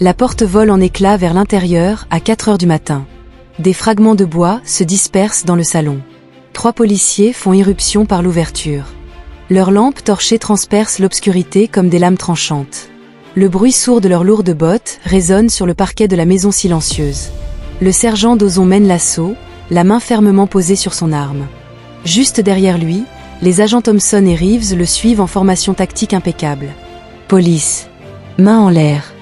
La porte vole en éclats vers l'intérieur à 4 heures du matin. Des fragments de bois se dispersent dans le salon. 3 policiers font irruption par l'ouverture. Leurs lampes torchées transpercent l'obscurité comme des lames tranchantes. Le bruit sourd de leurs lourdes bottes résonne sur le parquet de la maison silencieuse. Le sergent Dawson mène l'assaut, la main fermement posée sur son arme. Juste derrière lui, les agents Thompson et Reeves le suivent en formation tactique impeccable. Police. Main en l'air.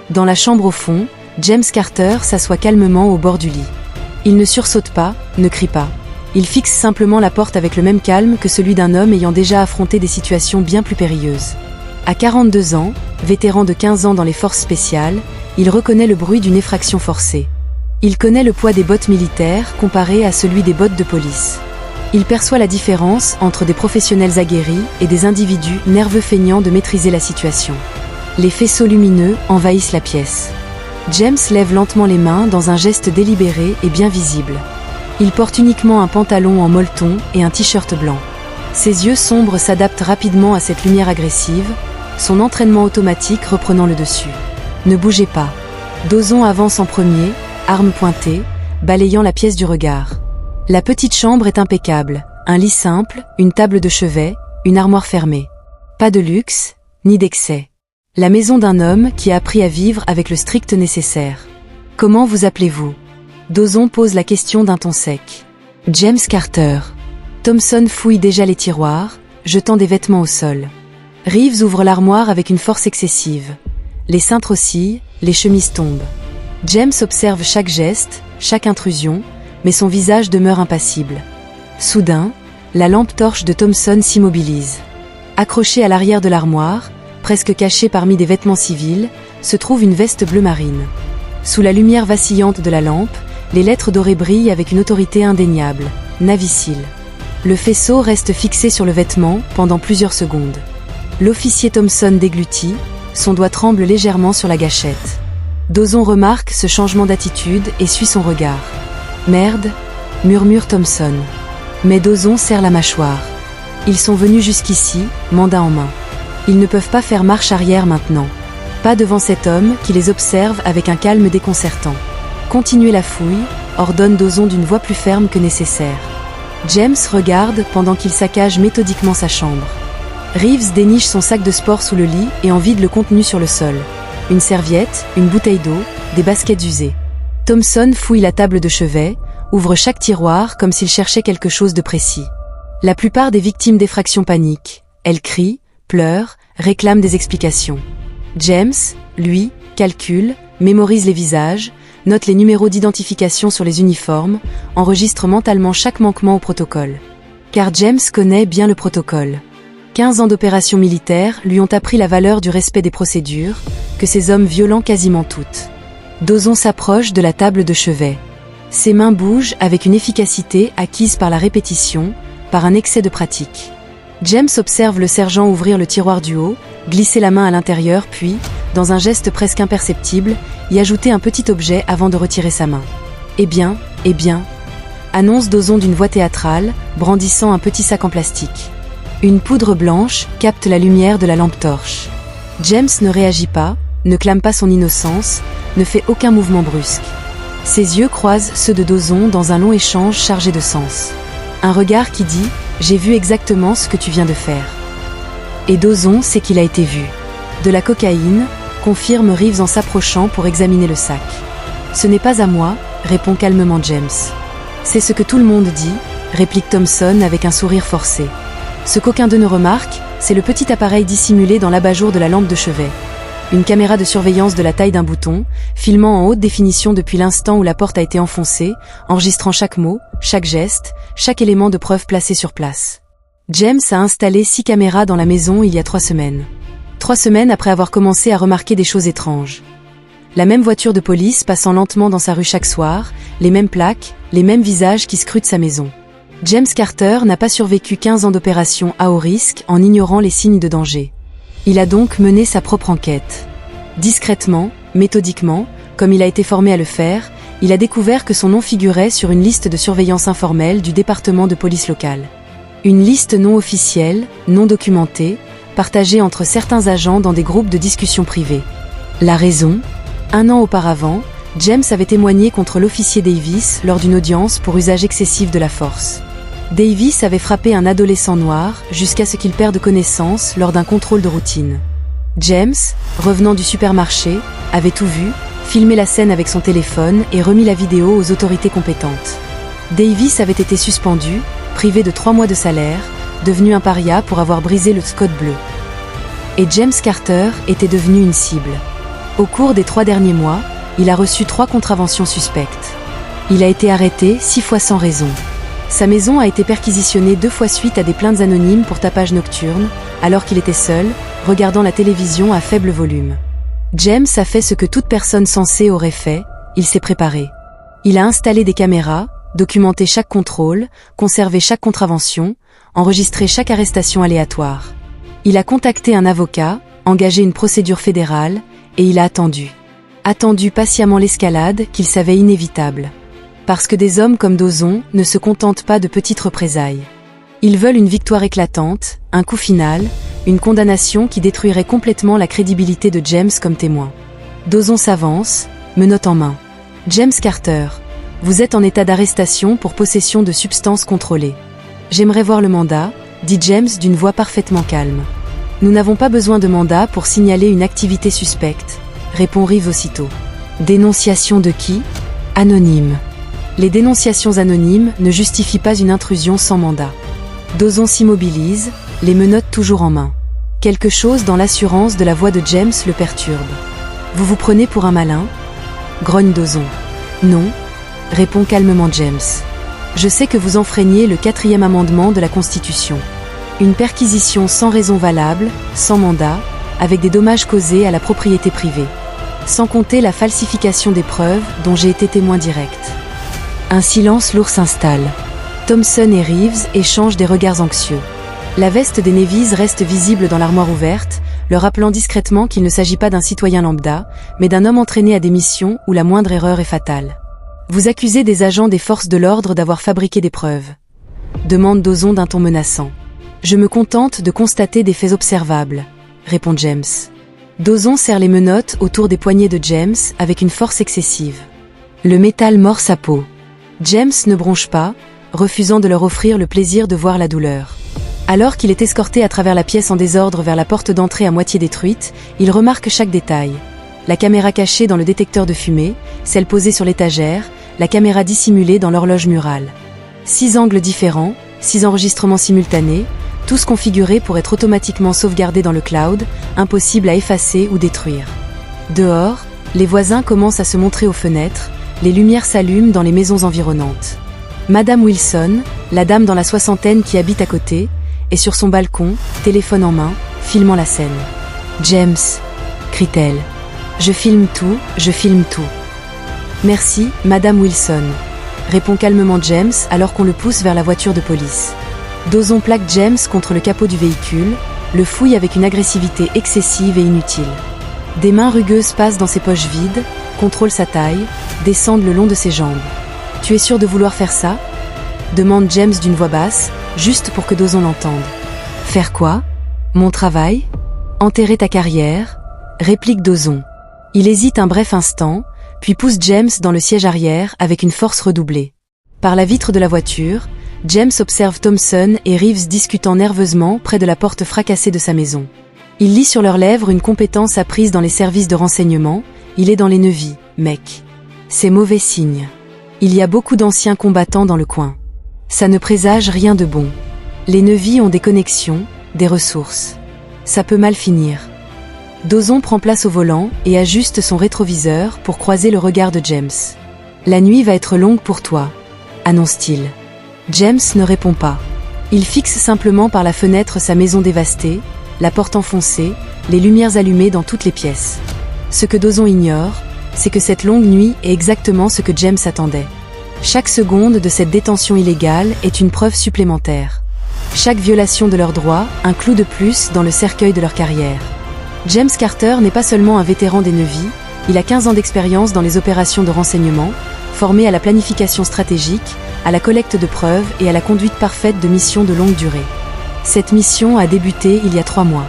Dans la chambre au fond, James Carter s'assoit calmement au bord du lit. Il ne sursaute pas, ne crie pas. Il fixe simplement la porte avec le même calme que celui d'un homme ayant déjà affronté des situations bien plus périlleuses. À 42 ans, vétéran de 15 ans dans les forces spéciales, il reconnaît le bruit d'une effraction forcée. Il connaît le poids des bottes militaires comparé à celui des bottes de police. Il perçoit la différence entre des professionnels aguerris et des individus nerveux feignant de maîtriser la situation. Les faisceaux lumineux envahissent la pièce. James lève lentement les mains dans un geste délibéré et bien visible. Il porte uniquement un pantalon en molleton et un t-shirt blanc. Ses yeux sombres s'adaptent rapidement à cette lumière agressive, son entraînement automatique reprenant le dessus. Ne bougez pas. Dawson avance en premier, arme pointée, balayant la pièce du regard. La petite chambre est impeccable, un lit simple, une table de chevet, une armoire fermée. Pas de luxe, ni d'excès. La maison d'un homme qui a appris à vivre avec le strict nécessaire. Comment vous appelez-vous ? Dawson pose la question d'un ton sec. James Carter. Thompson fouille déjà les tiroirs, jetant des vêtements au sol. Reeves ouvre l'armoire avec une force excessive. Les cintres oscillent, les chemises tombent. James observe chaque geste, chaque intrusion, mais son visage demeure impassible. Soudain, la lampe torche de Thompson s'immobilise. Accrochée à l'arrière de l'armoire, presque cachée parmi des vêtements civils, se trouve une veste bleu marine. Sous la lumière vacillante de la lampe, les lettres dorées brillent avec une autorité indéniable. Navicile. Le faisceau reste fixé sur le vêtement pendant plusieurs secondes. L'officier Thompson déglutit, son doigt tremble légèrement sur la gâchette. Dawson remarque ce changement d'attitude et suit son regard. « Merde !» murmure Thompson. Mais Dawson serre la mâchoire. Ils sont venus jusqu'ici, mandat en main. Ils ne peuvent pas faire marche arrière maintenant. Pas devant cet homme qui les observe avec un calme déconcertant. Continuez la fouille, ordonne Dawson d'une voix plus ferme que nécessaire. James regarde pendant qu'il saccage méthodiquement sa chambre. Reeves déniche son sac de sport sous le lit et en vide le contenu sur le sol. Une serviette, une bouteille d'eau, des baskets usées. Thompson fouille la table de chevet, ouvre chaque tiroir comme s'il cherchait quelque chose de précis. La plupart des victimes d'effraction paniquent. Elles crient, pleurent, réclament des explications. James, lui, calcule, mémorise les visages, note les numéros d'identification sur les uniformes, enregistre mentalement chaque manquement au protocole. Car James connaît bien le protocole. 15 ans d'opérations militaires lui ont appris la valeur du respect des procédures, que ces hommes violent quasiment toutes. Dawson s'approche de la table de chevet. Ses mains bougent avec une efficacité acquise par la répétition, par un excès de pratique. James observe le sergent ouvrir le tiroir du haut, glisser la main à l'intérieur puis, dans un geste presque imperceptible, y ajouter un petit objet avant de retirer sa main. Eh bien, annonce Dawson d'une voix théâtrale, brandissant un petit sac en plastique. Une poudre blanche capte la lumière de la lampe torche. James ne réagit pas, ne clame pas son innocence, ne fait aucun mouvement brusque. Ses yeux croisent ceux de Dawson dans un long échange chargé de sens. Un regard qui dit « J'ai vu exactement ce que tu viens de faire ». Et Dawson sait qu'il a été vu. De la cocaïne, confirme Reeves en s'approchant pour examiner le sac. « Ce n'est pas à moi », répond calmement James. « C'est ce que tout le monde dit », réplique Thompson avec un sourire forcé. Ce qu'aucun d'eux ne remarque, c'est le petit appareil dissimulé dans l'abat-jour de la lampe de chevet. Une caméra de surveillance de la taille d'un bouton, filmant en haute définition depuis l'instant où la porte a été enfoncée, enregistrant chaque mot, chaque geste, chaque élément de preuve placé sur place. James a installé 6 caméras dans la maison il y a 3 semaines. 3 semaines après avoir commencé à remarquer des choses étranges. La même voiture de police passant lentement dans sa rue chaque soir, les mêmes plaques, les mêmes visages qui scrutent sa maison. James Carter n'a pas survécu 15 ans d'opération à haut risque en ignorant les signes de danger. Il a donc mené sa propre enquête. Discrètement, méthodiquement, comme il a été formé à le faire, il a découvert que son nom figurait sur une liste de surveillance informelle du département de police locale. Une liste non officielle, non documentée, partagée entre certains agents dans des groupes de discussion privée. La raison ? 1 an auparavant, James avait témoigné contre l'officier Davis lors d'une audience pour usage excessif de la force. Davis avait frappé un adolescent noir jusqu'à ce qu'il perde connaissance lors d'un contrôle de routine. James, revenant du supermarché, avait tout vu, filmé la scène avec son téléphone et remis la vidéo aux autorités compétentes. Davis avait été suspendu, privé de 3 mois de salaire, devenu un paria pour avoir brisé le code bleu. Et James Carter était devenu une cible. Au cours des 3 derniers mois, il a reçu 3 contraventions suspectes. Il a été arrêté 6 fois sans raison. Sa maison a été perquisitionnée 2 fois suite à des plaintes anonymes pour tapage nocturne, alors qu'il était seul, regardant la télévision à faible volume. James a fait ce que toute personne sensée aurait fait, il s'est préparé. Il a installé des caméras, documenté chaque contrôle, conservé chaque contravention, enregistré chaque arrestation aléatoire. Il a contacté un avocat, engagé une procédure fédérale, et il a attendu. Attendu patiemment l'escalade qu'il savait inévitable. Parce que des hommes comme Dawson ne se contentent pas de petites représailles. Ils veulent une victoire éclatante, un coup final, une condamnation qui détruirait complètement la crédibilité de James comme témoin. Dawson s'avance, menotte en main. James Carter, vous êtes en état d'arrestation pour possession de substances contrôlées. J'aimerais voir le mandat, dit James d'une voix parfaitement calme. Nous n'avons pas besoin de mandat pour signaler une activité suspecte, répond Reeves aussitôt. Dénonciation de qui? Anonyme. Les dénonciations anonymes ne justifient pas une intrusion sans mandat. Dawson s'immobilise, les menottes toujours en main. Quelque chose dans l'assurance de la voix de James le perturbe. Vous vous prenez pour un malin? Grogne Dawson. Non, répond calmement James. Je sais que vous enfreignez le 4e amendement de la Constitution. Une perquisition sans raison valable, sans mandat, avec des dommages causés à la propriété privée. Sans compter la falsification des preuves dont j'ai été témoin direct. Un silence lourd s'installe. Thompson et Reeves échangent des regards anxieux. La veste des Nevis reste visible dans l'armoire ouverte, leur rappelant discrètement qu'il ne s'agit pas d'un citoyen lambda, mais d'un homme entraîné à des missions où la moindre erreur est fatale. Vous accusez des agents des forces de l'ordre d'avoir fabriqué des preuves. Demande Dawson d'un ton menaçant. Je me contente de constater des faits observables, répond James. Dawson serre les menottes autour des poignets de James avec une force excessive. Le métal mord sa peau. James ne bronche pas, refusant de leur offrir le plaisir de voir la douleur. Alors qu'il est escorté à travers la pièce en désordre vers la porte d'entrée à moitié détruite, il remarque chaque détail. La caméra cachée dans le détecteur de fumée, celle posée sur l'étagère, la caméra dissimulée dans l'horloge murale. 6 angles différents, 6 enregistrements simultanés, tous configurés pour être automatiquement sauvegardés dans le cloud, impossible à effacer ou détruire. Dehors, les voisins commencent à se montrer aux fenêtres, les lumières s'allument dans les maisons environnantes. Madame Wilson, la dame dans la soixantaine qui habite à côté, est sur son balcon, téléphone en main, filmant la scène. « James !» crie-t-elle. « Je filme tout, je filme tout. »« Merci, Madame Wilson !» répond calmement James alors qu'on le pousse vers la voiture de police. Dawson plaque James contre le capot du véhicule, le fouille avec une agressivité excessive et inutile. Des mains rugueuses passent dans ses poches vides, contrôlent sa taille, descendent le long de ses jambes. « Tu es sûr de vouloir faire ça ?» demande James d'une voix basse, juste pour que Dawson l'entende. « Faire quoi? Mon travail? Enterrer ta carrière ?» réplique Dawson. Il hésite un bref instant, puis pousse James dans le siège arrière avec une force redoublée. Par la vitre de la voiture, James observe Thompson et Reeves discutant nerveusement près de la porte fracassée de sa maison. Il lit sur leurs lèvres une compétence apprise dans les services de renseignement, il est dans les Nevis, mec. C'est mauvais signe. Il y a beaucoup d'anciens combattants dans le coin. Ça ne présage rien de bon. Les Nevis ont des connexions, des ressources. Ça peut mal finir. Dawson prend place au volant et ajuste son rétroviseur pour croiser le regard de James. La nuit va être longue pour toi, annonce-t-il. James ne répond pas. Il fixe simplement par la fenêtre sa maison dévastée, la porte enfoncée, les lumières allumées dans toutes les pièces. Ce que Dawson ignore, c'est que cette longue nuit est exactement ce que James attendait. Chaque seconde de cette détention illégale est une preuve supplémentaire. Chaque violation de leurs droits, un clou de plus dans le cercueil de leur carrière. James Carter n'est pas seulement un vétéran des Nevis, il a 15 ans d'expérience dans les opérations de renseignement, formé à la planification stratégique, à la collecte de preuves et à la conduite parfaite de missions de longue durée. Cette mission a débuté il y a 3 mois.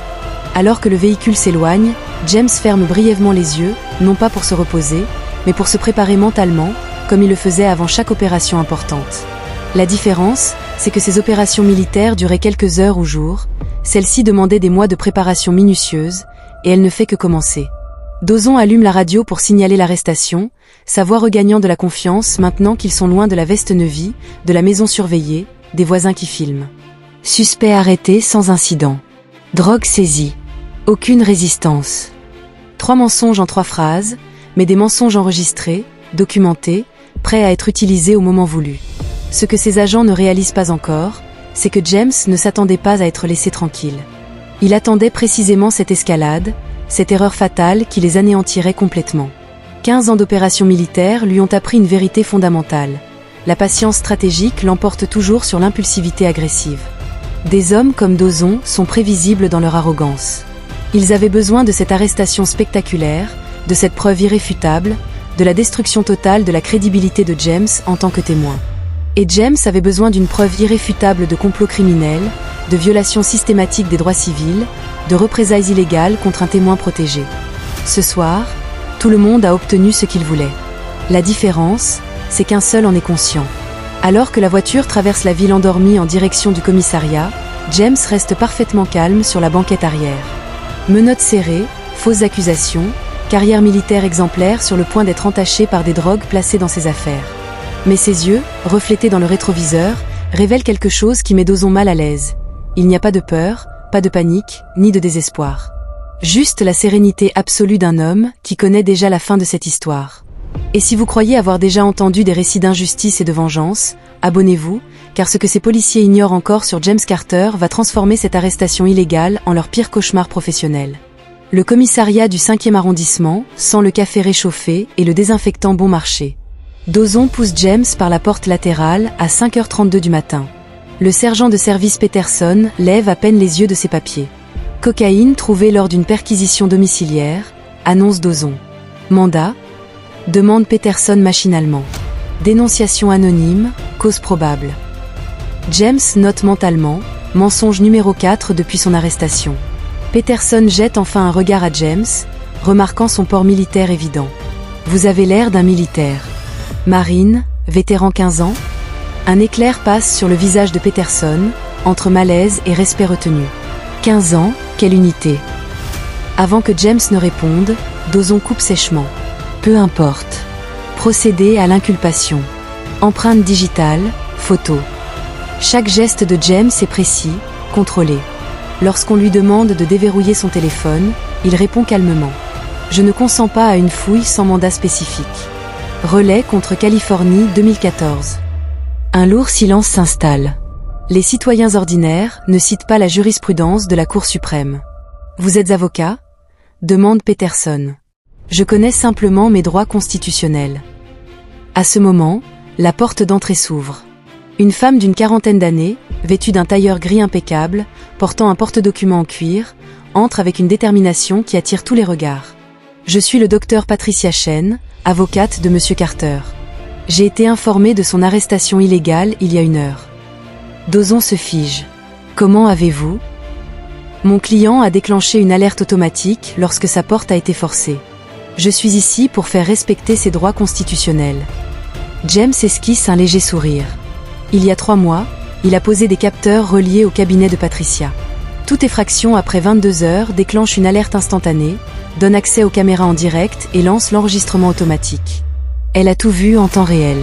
Alors que le véhicule s'éloigne, James ferme brièvement les yeux, non pas pour se reposer, mais pour se préparer mentalement, comme il le faisait avant chaque opération importante. La différence, c'est que ces opérations militaires duraient quelques heures ou jours, celle-ci demandait des mois de préparation minutieuse, et elle ne fait que commencer. Dawson allume la radio pour signaler l'arrestation, sa voix regagnant de la confiance maintenant qu'ils sont loin de la Veste-Neuville, de la maison surveillée, des voisins qui filment. Suspect arrêté sans incident. Drogue saisie. Aucune résistance. 3 mensonges en 3 phrases, mais des mensonges enregistrés, documentés, prêts à être utilisés au moment voulu. Ce que ces agents ne réalisent pas encore, c'est que James ne s'attendait pas à être laissé tranquille. Il attendait précisément cette escalade, cette erreur fatale qui les anéantirait complètement. 15 ans d'opérations militaires lui ont appris une vérité fondamentale. La patience stratégique l'emporte toujours sur l'impulsivité agressive. Des hommes comme Dawson sont prévisibles dans leur arrogance. Ils avaient besoin de cette arrestation spectaculaire, de cette preuve irréfutable, de la destruction totale de la crédibilité de James en tant que témoin. Et James avait besoin d'une preuve irréfutable de complot criminel, de violation systématique des droits civils, de représailles illégales contre un témoin protégé. Ce soir, tout le monde a obtenu ce qu'il voulait. La différence, c'est qu'un seul en est conscient. Alors que la voiture traverse la ville endormie en direction du commissariat, James reste parfaitement calme sur la banquette arrière. Menottes serrées, fausses accusations, carrière militaire exemplaire sur le point d'être entachée par des drogues placées dans ses affaires. Mais ses yeux, reflétés dans le rétroviseur, révèlent quelque chose qui met Dawson mal à l'aise. Il n'y a pas de peur, pas de panique, ni de désespoir. Juste la sérénité absolue d'un homme qui connaît déjà la fin de cette histoire. Et si vous croyez avoir déjà entendu des récits d'injustice et de vengeance, abonnez-vous, car ce que ces policiers ignorent encore sur James Carter va transformer cette arrestation illégale en leur pire cauchemar professionnel. Le commissariat du 5e arrondissement sent le café réchauffé et le désinfectant bon marché. Dawson pousse James par la porte latérale à 5h32 du matin. Le sergent de service Peterson lève à peine les yeux de ses papiers. Cocaïne trouvée lors d'une perquisition domiciliaire, annonce Dawson. Mandat ? Demande Peterson machinalement. Dénonciation anonyme, cause probable. James note mentalement, mensonge numéro 4 depuis son arrestation. Peterson jette enfin un regard à James, remarquant son port militaire évident. Vous avez l'air d'un militaire. Marine, vétéran 15 ans. Un éclair passe sur le visage de Peterson, entre malaise et respect retenu. 15 ans, quelle unité. Avant que James ne réponde, Dawson coupe sèchement. Peu importe. Procéder à l'inculpation. Empreinte digitale, photo. Chaque geste de James est précis, contrôlé. Lorsqu'on lui demande de déverrouiller son téléphone, il répond calmement. Je ne consens pas à une fouille sans mandat spécifique. Relais contre Californie 2014. Un lourd silence s'installe. Les citoyens ordinaires ne citent pas la jurisprudence de la Cour suprême. Vous êtes avocat ? Demande Peterson. Je connais simplement mes droits constitutionnels. À ce moment, la porte d'entrée s'ouvre. Une femme d'une 40aine d'années, vêtue d'un tailleur gris impeccable, portant un porte-documents en cuir, entre avec une détermination qui attire tous les regards. Je suis le docteur Patricia Chen, avocate de Monsieur Carter. J'ai été informée de son arrestation illégale il y a 1 heure. Dawson se fige. Comment avez-vous ? Mon client a déclenché une alerte automatique lorsque sa porte a été forcée. Je suis ici pour faire respecter ses droits constitutionnels. James esquisse un léger sourire. Il y a 3 mois, il a posé des capteurs reliés au cabinet de Patricia. Toute effraction après 22 heures déclenche une alerte instantanée, donne accès aux caméras en direct et lance l'enregistrement automatique. Elle a tout vu en temps réel.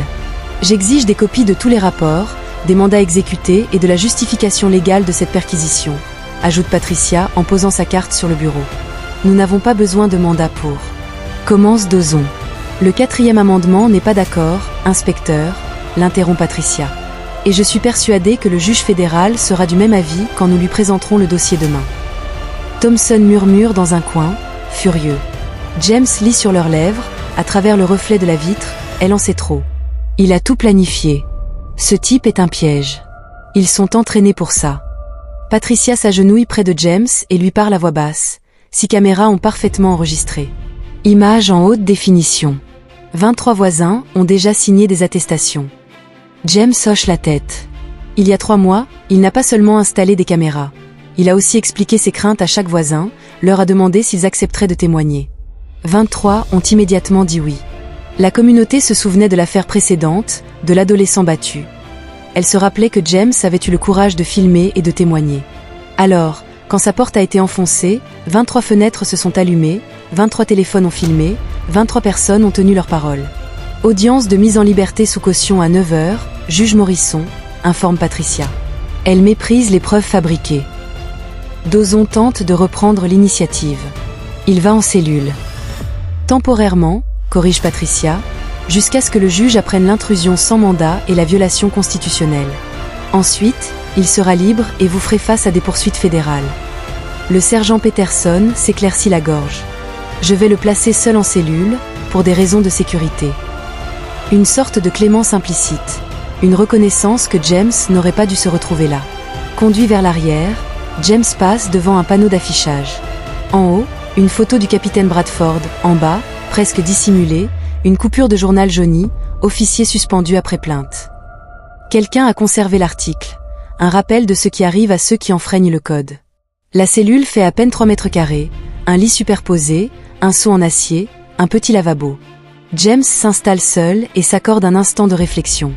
J'exige des copies de tous les rapports, des mandats exécutés et de la justification légale de cette perquisition, ajoute Patricia en posant sa carte sur le bureau. Nous n'avons pas besoin de mandat pour. Commence Dawson. Le 4e amendement n'est pas d'accord, inspecteur, l'interrompt Patricia. Et je suis persuadée que le juge fédéral sera du même avis quand nous lui présenterons le dossier demain. Thompson murmure dans un coin, furieux. James lit sur leurs lèvres, à travers le reflet de la vitre, elle en sait trop. Il a tout planifié. Ce type est un piège. Ils sont entraînés pour ça. Patricia s'agenouille près de James et lui parle à voix basse. 6 caméras ont parfaitement enregistré. Images en haute définition. 23 voisins ont déjà signé des attestations. James hoche la tête. Il y a 3 mois, il n'a pas seulement installé des caméras. Il a aussi expliqué ses craintes à chaque voisin, leur a demandé s'ils accepteraient de témoigner. 23 ont immédiatement dit oui. La communauté se souvenait de l'affaire précédente, de l'adolescent battu. Elle se rappelait que James avait eu le courage de filmer et de témoigner. Alors, quand sa porte a été enfoncée, 23 fenêtres se sont allumées, 23 téléphones ont filmé, 23 personnes ont tenu leur parole. Audience de mise en liberté sous caution à 9h, juge Morisson, informe Patricia. Elle méprise les preuves fabriquées. Dawson tente de reprendre l'initiative. Il va en cellule. Temporairement, corrige Patricia, jusqu'à ce que le juge apprenne l'intrusion sans mandat et la violation constitutionnelle. Ensuite, il sera libre et vous ferez face à des poursuites fédérales. Le sergent Peterson s'éclaircit la gorge. Je vais le placer seul en cellule, pour des raisons de sécurité. Une sorte de clémence implicite. Une reconnaissance que James n'aurait pas dû se retrouver là. Conduit vers l'arrière, James passe devant un panneau d'affichage. En haut, une photo du capitaine Bradford, en bas, presque dissimulée, une coupure de journal jauni, officier suspendu après plainte. Quelqu'un a conservé l'article. Un rappel de ce qui arrive à ceux qui enfreignent le code. La cellule fait à peine 3 mètres carrés, un lit superposé, un seau en acier, un petit lavabo. James s'installe seul et s'accorde un instant de réflexion.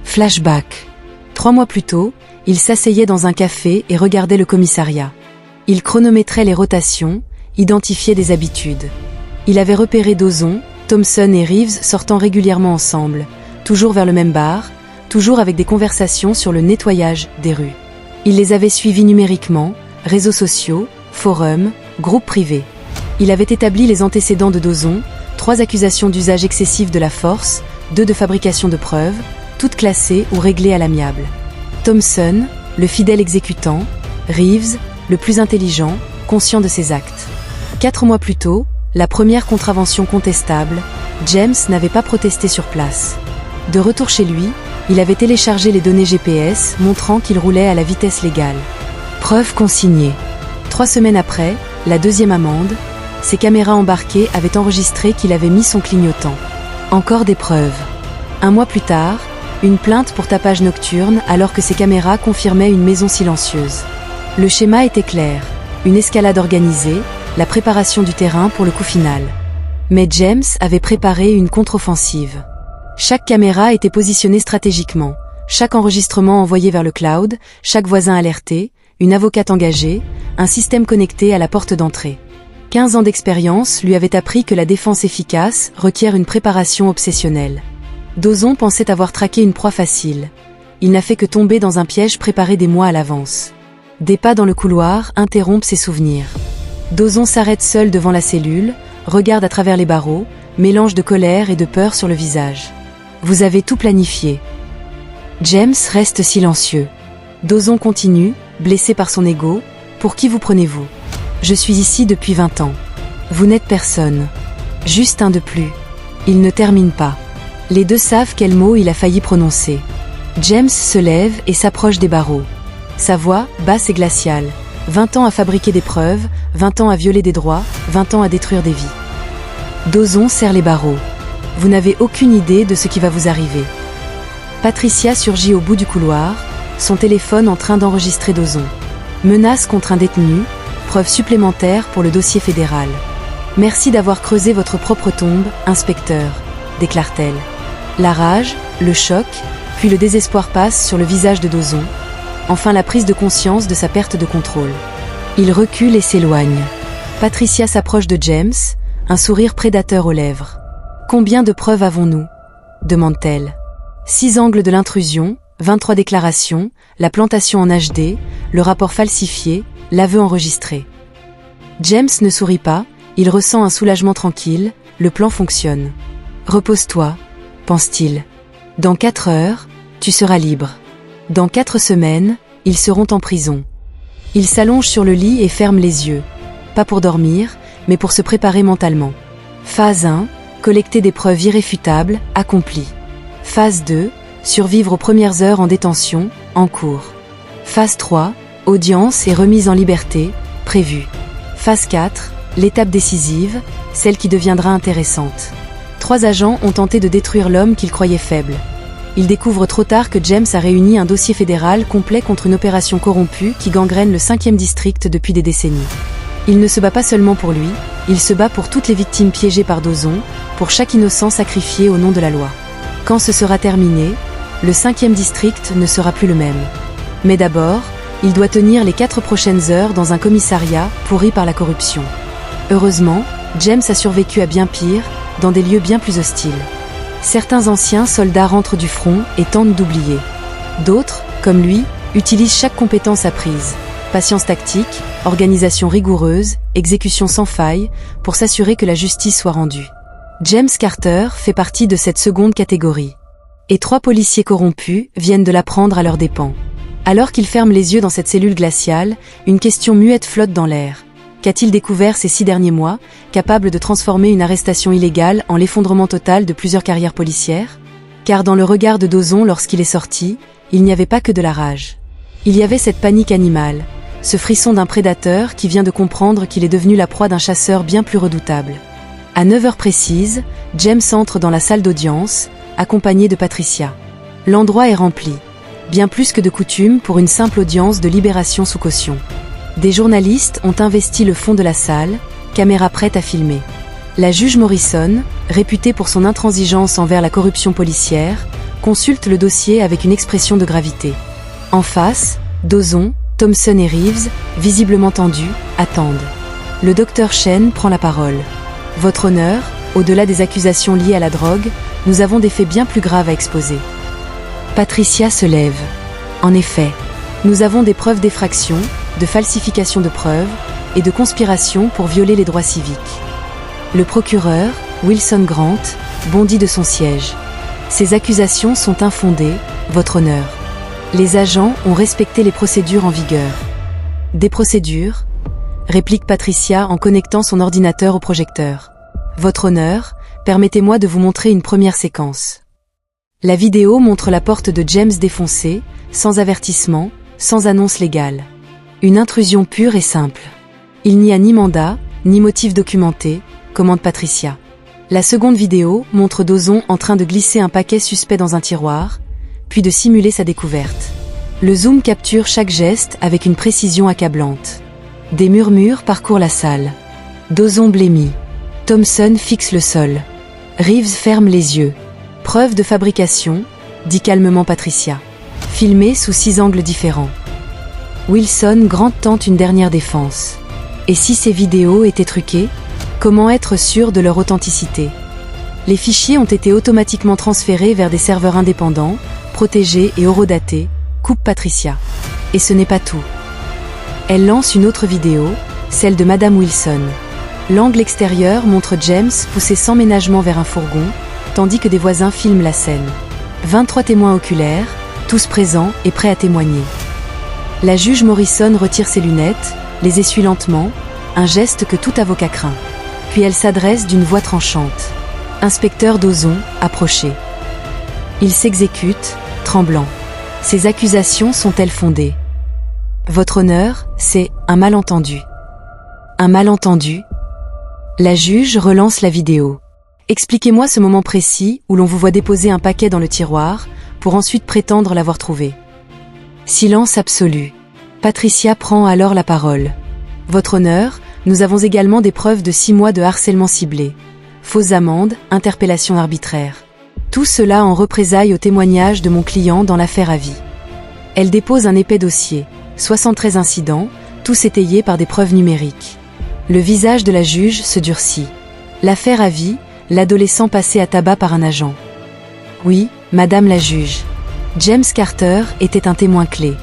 Flashback. 3 mois plus tôt, il s'asseyait dans un café et regardait le commissariat. Il chronométrait les rotations, identifiait des habitudes. Il avait repéré Dawson, Thompson et Reeves sortant régulièrement ensemble, toujours vers le même bar, toujours avec des conversations sur le nettoyage des rues. Il les avait suivis numériquement, réseaux sociaux, forums, groupes privés. Il avait établi les antécédents de Dawson, 3 accusations d'usage excessif de la force, 2 de fabrication de preuves, toutes classées ou réglées à l'amiable. Thompson, le fidèle exécutant, Reeves, le plus intelligent, conscient de ses actes. 4 mois plus tôt, la première contravention contestable, James n'avait pas protesté sur place. De retour chez lui, il avait téléchargé les données GPS montrant qu'il roulait à la vitesse légale. Preuve consignée. 3 semaines après, la deuxième amende, ses caméras embarquées avaient enregistré qu'il avait mis son clignotant. Encore des preuves. 1 mois plus tard, une plainte pour tapage nocturne alors que ses caméras confirmaient une maison silencieuse. Le schéma était clair, une escalade organisée, la préparation du terrain pour le coup final. Mais James avait préparé une contre-offensive. Chaque caméra était positionnée stratégiquement, chaque enregistrement envoyé vers le cloud, chaque voisin alerté, une avocate engagée, un système connecté à la porte d'entrée. 15 ans d'expérience lui avaient appris que la défense efficace requiert une préparation obsessionnelle. Dawson pensait avoir traqué une proie facile. Il n'a fait que tomber dans un piège préparé des mois à l'avance. Des pas dans le couloir interrompent ses souvenirs. Dawson s'arrête seul devant la cellule, regarde à travers les barreaux, mélange de colère et de peur sur le visage. Vous avez tout planifié. James reste silencieux. Dawson continue, blessé par son ego. Pour qui vous prenez-vous? Je suis ici depuis 20 ans. Vous n'êtes personne. Juste un de plus. Il ne termine pas. Les deux savent quel mot il a failli prononcer. James se lève et s'approche des barreaux. Sa voix, basse et glaciale. 20 ans à fabriquer des preuves, 20 ans à violer des droits, 20 ans à détruire des vies. Dawson serre les barreaux. Vous n'avez aucune idée de ce qui va vous arriver. Patricia surgit au bout du couloir, son téléphone en train d'enregistrer Dawson. Menace contre un détenu, preuve supplémentaire pour le dossier fédéral. Merci d'avoir creusé votre propre tombe, inspecteur, déclare-t-elle. La rage, le choc, puis le désespoir passent sur le visage de Dawson. Enfin la prise de conscience de sa perte de contrôle. Il recule et s'éloigne. Patricia s'approche de James, un sourire prédateur aux lèvres. Combien de preuves avons-nous? Demande-t-elle. 6 angles de l'intrusion, 23 déclarations, la plantation en HD, le rapport falsifié, l'aveu enregistré. James ne sourit pas, il ressent un soulagement tranquille, le plan fonctionne. Repose-toi, pense-t-il. Dans 4 heures, tu seras libre. Dans 4 semaines, ils seront en prison. Il s'allonge sur le lit et ferme les yeux. Pas pour dormir, mais pour se préparer mentalement. Phase 1, collecter des preuves irréfutables, accompli. Phase 2, survivre aux premières heures en détention, en cours. Phase 3, audience et remise en liberté, prévue. Phase 4, l'étape décisive, celle qui deviendra intéressante. 3 agents ont tenté de détruire l'homme qu'ils croyaient faible. Ils découvrent trop tard que James a réuni un dossier fédéral complet contre une opération corrompue qui gangrène le 5e district depuis des décennies. Il ne se bat pas seulement pour lui, il se bat pour toutes les victimes piégées par Dawson, pour chaque innocent sacrifié au nom de la loi. Quand ce sera terminé, le 5e district ne sera plus le même. Mais d'abord, il doit tenir les 4 prochaines heures dans un commissariat pourri par la corruption. Heureusement, James a survécu à bien pire, dans des lieux bien plus hostiles. Certains anciens soldats rentrent du front et tentent d'oublier. D'autres, comme lui, utilisent chaque compétence apprise. Patience tactique, organisation rigoureuse, exécution sans faille, pour s'assurer que la justice soit rendue. James Carter fait partie de cette seconde catégorie. Et 3 policiers corrompus viennent de l'apprendre à leurs dépens. Alors qu'il ferme les yeux dans cette cellule glaciale, une question muette flotte dans l'air. Qu'a-t-il découvert ces 6 derniers mois, capable de transformer une arrestation illégale en l'effondrement total de plusieurs carrières policières? Car dans le regard de Dawson lorsqu'il est sorti, il n'y avait pas que de la rage. Il y avait cette panique animale, ce frisson d'un prédateur qui vient de comprendre qu'il est devenu la proie d'un chasseur bien plus redoutable. À 9 heures précises, James entre dans la salle d'audience, accompagné de Patricia. L'endroit est rempli, bien plus que de coutume pour une simple audience de libération sous caution. Des journalistes ont investi le fond de la salle, caméra prête à filmer. La juge Morrison, réputée pour son intransigeance envers la corruption policière, consulte le dossier avec une expression de gravité. En face, Dawson, Thompson et Reeves, visiblement tendus, attendent. Le docteur Chen prend la parole. « Votre honneur, au-delà des accusations liées à la drogue, nous avons des faits bien plus graves à exposer. » Patricia se lève. En effet, nous avons des preuves d'effraction, de falsification de preuves et de conspiration pour violer les droits civiques. Le procureur, Wilson Grant, bondit de son siège. Ces accusations sont infondées, votre honneur. Les agents ont respecté les procédures en vigueur. Des procédures ? Réplique Patricia en connectant son ordinateur au projecteur. Votre honneur, permettez-moi de vous montrer une première séquence. La vidéo montre la porte de James défoncée, sans avertissement, sans annonce légale. Une intrusion pure et simple. Il n'y a ni mandat, ni motif documenté, commande Patricia. La seconde vidéo montre Dawson en train de glisser un paquet suspect dans un tiroir, puis de simuler sa découverte. Le zoom capture chaque geste avec une précision accablante. Des murmures parcourent la salle. Dawson blêmit. Thompson fixe le sol. Reeves ferme les yeux. Preuve de fabrication, dit calmement Patricia. Filmé sous 6 angles différents. Wilson Grant tente une dernière défense. Et si ces vidéos étaient truquées, comment être sûr de leur authenticité? Les fichiers ont été automatiquement transférés vers des serveurs indépendants, protégés et horodatés, coupe Patricia. Et ce n'est pas tout. Elle lance une autre vidéo, celle de Madame Wilson. L'angle extérieur montre James poussé sans ménagement vers un fourgon, tandis que des voisins filment la scène. 23 témoins oculaires, tous présents et prêts à témoigner. La juge Morrison retire ses lunettes, les essuie lentement, un geste que tout avocat craint. Puis elle s'adresse d'une voix tranchante. Inspecteur Dawson, approchez. Il s'exécute, tremblant. Ces accusations sont-elles fondées? Votre honneur, c'est un malentendu. Un malentendu? La juge relance la vidéo. Expliquez-moi ce moment précis où l'on vous voit déposer un paquet dans le tiroir, pour ensuite prétendre l'avoir trouvé. Silence absolu. Patricia prend alors la parole. Votre honneur, nous avons également des preuves de 6 mois de harcèlement ciblé. Fausses amendes, interpellations arbitraires. Tout cela en représailles au témoignage de mon client dans l'affaire à vie. Elle dépose un épais dossier. 73 incidents, tous étayés par des preuves numériques. Le visage de la juge se durcit. L'affaire à vie, l'adolescent passé à tabac par un agent. Oui, madame la juge. James Carter était un témoin clé.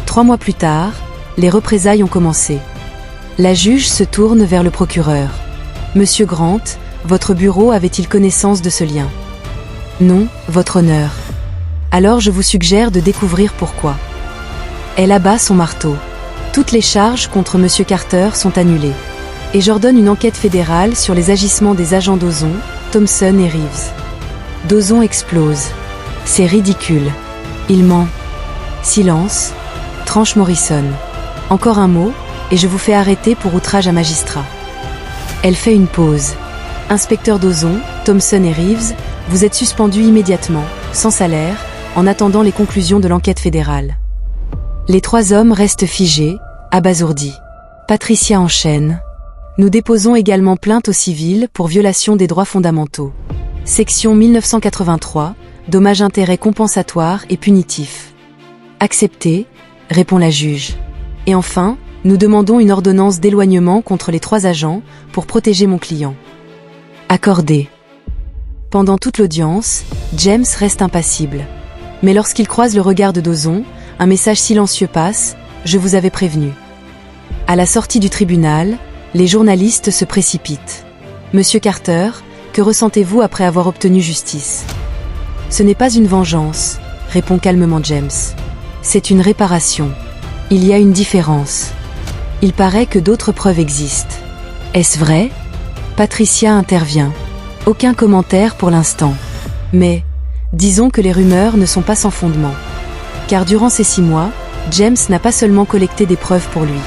3 mois plus tard, les représailles ont commencé. La juge se tourne vers le procureur. Monsieur Grant, votre bureau avait-il connaissance de ce lien? Non, votre honneur. Alors je vous suggère de découvrir pourquoi. Elle abat son marteau. Toutes les charges contre monsieur Carter sont annulées. Et j'ordonne une enquête fédérale sur les agissements des agents Dawson, Thompson et Reeves. Dawson explose. C'est ridicule. Il ment. Silence. Tranche Morrison. Encore un mot, et je vous fais arrêter pour outrage à magistrat. Elle fait une pause. Inspecteur Dawson, Thompson et Reeves, vous êtes suspendus immédiatement, sans salaire, en attendant les conclusions de l'enquête fédérale. Les 3 hommes restent figés, abasourdis. Patricia enchaîne. Nous déposons également plainte au civil pour violation des droits fondamentaux. Section 1983, dommages-intérêts compensatoires et punitifs. Accepté, répond la juge. Et enfin, nous demandons une ordonnance d'éloignement contre les 3 agents pour protéger mon client. Accordé. Pendant toute l'audience, James reste impassible. Mais lorsqu'il croise le regard de Dawson, un message silencieux passe, « Je vous avais prévenu ». À la sortie du tribunal, les journalistes se précipitent. « Monsieur Carter, que ressentez-vous après avoir obtenu justice ?»« Ce n'est pas une vengeance », répond calmement James. « C'est une réparation. Il y a une différence. Il paraît que d'autres preuves existent. » « Est-ce vrai ?» Patricia intervient. Aucun commentaire pour l'instant. Mais, disons que les rumeurs ne sont pas sans fondement. Car durant ces 6 mois, James n'a pas seulement collecté des preuves pour lui.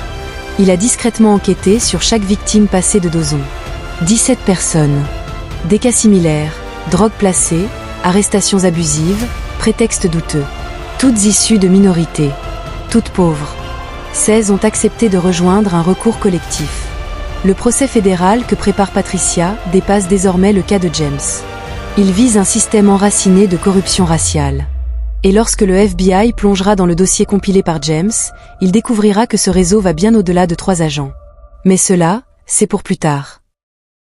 Il a discrètement enquêté sur chaque victime passée de Dawson. 17 personnes. Des cas similaires, drogue placée, arrestations abusives, prétextes douteux. Toutes issues de minorités. Toutes pauvres. 16 ont accepté de rejoindre un recours collectif. Le procès fédéral que prépare Patricia dépasse désormais le cas de James. Il vise un système enraciné de corruption raciale. Et lorsque le FBI plongera dans le dossier compilé par James, il découvrira que ce réseau va bien au-delà de 3 agents. Mais cela, c'est pour plus tard.